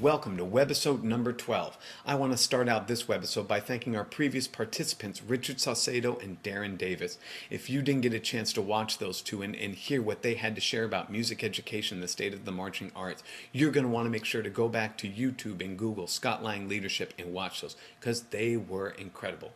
welcome to webisode number 12. I want to start out this webisode by thanking our previous participants, Richard Saucedo and Darren Davis. If you didn't get a chance to watch those two and hear what they had to share about music education, the state of the marching arts, you're going to want to make sure to go back to YouTube and Google Scott Lang Leadership and watch those, because they were incredible.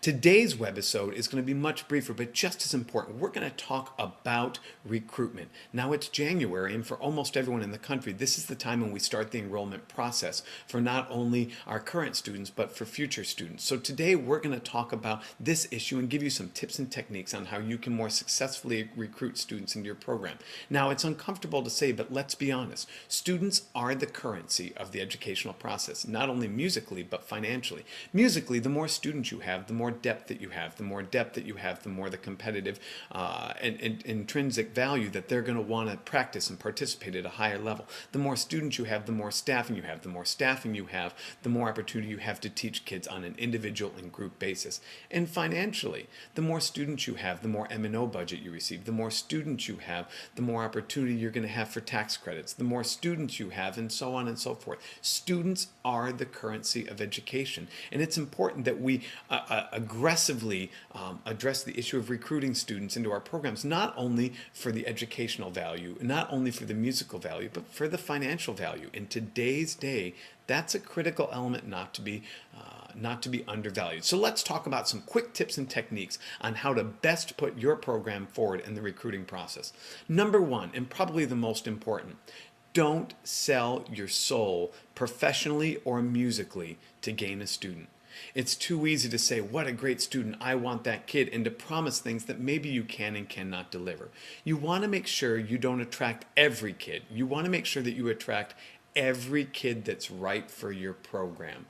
Today's webisode is going to be much briefer, but just as important. We're going to talk about recruitment. Now it's January, and for almost everyone in the country, this is the time when we start the enrollment process for not only our current students, but for future students. So today we're going to talk about this issue and give you some tips and techniques on how you can more successfully recruit students into your program. Now it's uncomfortable to say, but let's be honest. Students are the currency of the educational process, not only musically, but financially. Musically, the more students you have, the more depth that you have. The more depth that you have, the more the competitive and intrinsic value that they're going to want to practice and participate at a higher level. The more students you have, the more staffing you have. The more staffing you have, the more opportunity you have to teach kids on an individual and group basis. And financially, the more students you have, the more M&O budget you receive. The more students you have, the more opportunity you're going to have for tax credits. The more students you have, and so on and so forth. Students are the currency of education. And it's important that we aggressively address the issue of recruiting students into our programs, not only for the educational value, not only for the musical value, but for the financial value. In today's day, that's a critical element not to be undervalued. So let's talk about some quick tips and techniques on how to best put your program forward in the recruiting process. Number one, and probably the most important, don't sell your soul professionally or musically to gain a student. It's too easy to say, what a great student, I want that kid, and to promise things that maybe you can and cannot deliver. You want to make sure you don't attract every kid. You want to make sure that you attract every kid that's right for your program.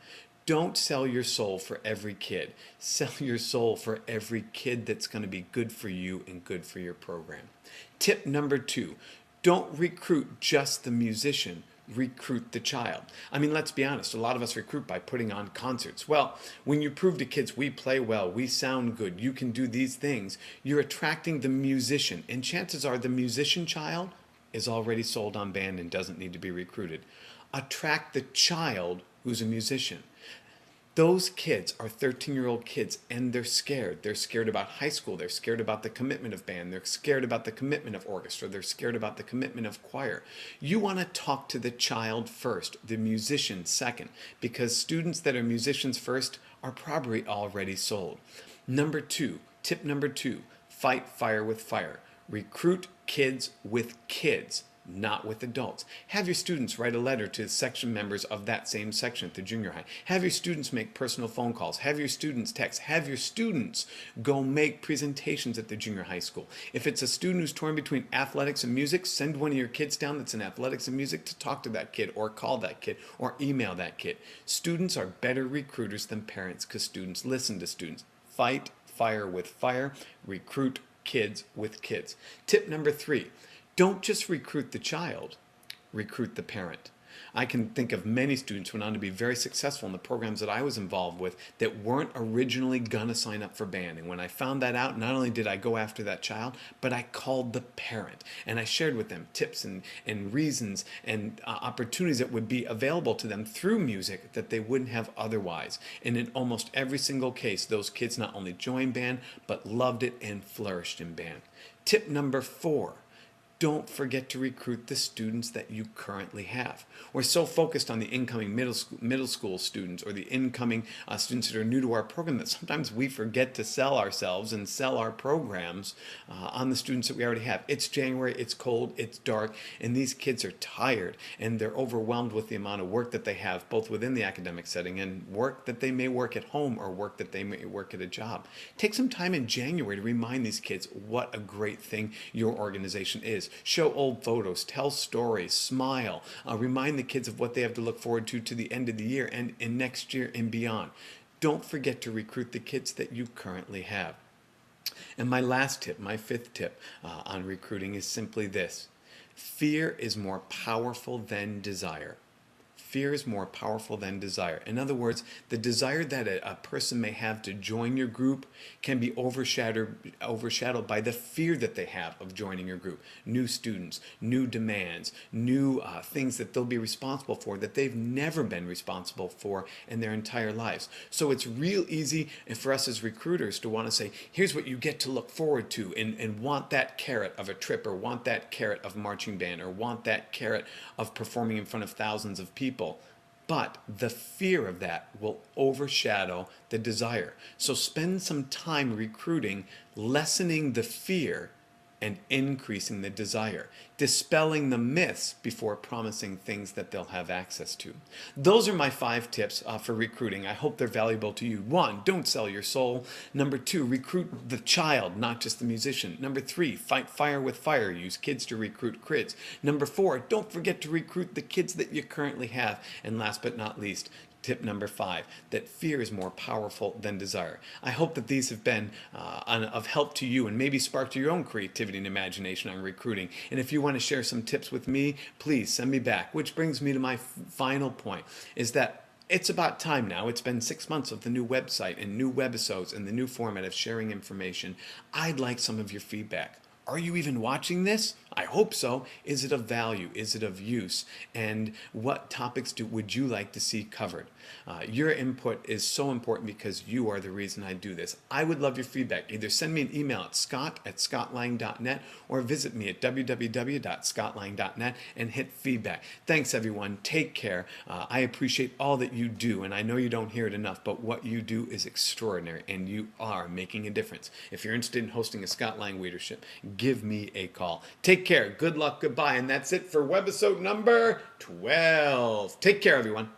Don't sell your soul for every kid. Sell your soul for every kid that's going to be good for you and good for your program. Tip number two, don't recruit just the musician. Recruit the child. I mean, let's be honest, a lot of us recruit by putting on concerts. Well, when you prove to kids we play well, we sound good, you can do these things, you're attracting the musician. And chances are the musician child is already sold on band and doesn't need to be recruited. Attract the child who's a musician. Those kids are 13-year-old kids, and they're scared. They're scared about high school. They're scared about the commitment of band. They're scared about the commitment of orchestra. They're scared about the commitment of choir. You want to talk to the child first, the musician second, because students that are musicians first are probably already sold. Number two, tip number two, fight fire with fire. Recruit kids with kids, not with adults. Have your students write a letter to the section members of that same section at the junior high. Have your students make personal phone calls. Have your students text. Have your students go make presentations at the junior high school. If it's a student who's torn between athletics and music, send one of your kids down that's in athletics and music to talk to that kid, or call that kid, or email that kid. Students are better recruiters than parents because students listen to students. Fight fire with fire. Recruit kids with kids. Tip number three, don't just recruit the child, recruit the parent. I can think of many students who went on to be very successful in the programs that I was involved with that weren't originally going to sign up for band. And when I found that out, not only did I go after that child, but I called the parent. And I shared with them tips and reasons and opportunities that would be available to them through music that they wouldn't have otherwise. And in almost every single case, those kids not only joined band, but loved it and flourished in band. Tip number four, don't forget to recruit the students that you currently have. We're so focused on the incoming middle school students or the incoming students that are new to our program that sometimes we forget to sell ourselves and sell our programs on the students that we already have. It's January, it's cold, it's dark, and these kids are tired and they're overwhelmed with the amount of work that they have, both within the academic setting and work that they may work at home or work that they may work at a job. Take some time in January to remind these kids what a great thing your organization is. Show old photos, tell stories, smile, remind the kids of what they have to look forward to the end of the year and next year and beyond. Don't forget to recruit the kids that you currently have. And my last tip, my fifth tip on recruiting is simply this. Fear is more powerful than desire. fear is more powerful than desire. In other words, the desire that a person may have to join your group can be overshadowed by the fear that they have of joining your group. New students, new demands, new things that they'll be responsible for that they've never been responsible for in their entire lives. So it's real easy for us as recruiters to want to say, here's what you get to look forward to, and want that carrot of a trip, or want that carrot of marching band, or want that carrot of performing in front of thousands of people. But the fear of that will overshadow the desire. So spend some time recruiting, lessening the fear and increasing the desire, dispelling the myths before promising things that they'll have access to. Those are my 5 tips for recruiting. I hope they're valuable to you. 1, don't sell your soul. Number 2, recruit the child, not just the musician. Number 3, fight fire with fire. Use kids to recruit kids. Number 4, don't forget to recruit the kids that you currently have. And last but not least, tip number 5, that fear is more powerful than desire. I hope that these have been of help to you and maybe sparked your own creativity and imagination on recruiting. And if you want to share some tips with me, please send me back. Which brings me to my final point, is that it's about time now. It's been 6 months of the new website and new webisodes and the new format of sharing information. I'd like some of your feedback. Are you even watching this? I hope so. Is it of value? Is it of use? And what topics would you like to see covered? Your input is so important because you are the reason I do this. I would love your feedback. Either send me an email at scott@scottlang.net or visit me at www.scottlang.net and hit feedback. Thanks, everyone. Take care. I appreciate all that you do, and I know you don't hear it enough, but what you do is extraordinary, and you are making a difference. If you're interested in hosting a Scott Lang leadership, give me a call. Take care. Good luck. Goodbye. And that's it for webisode number 12. Take care, everyone.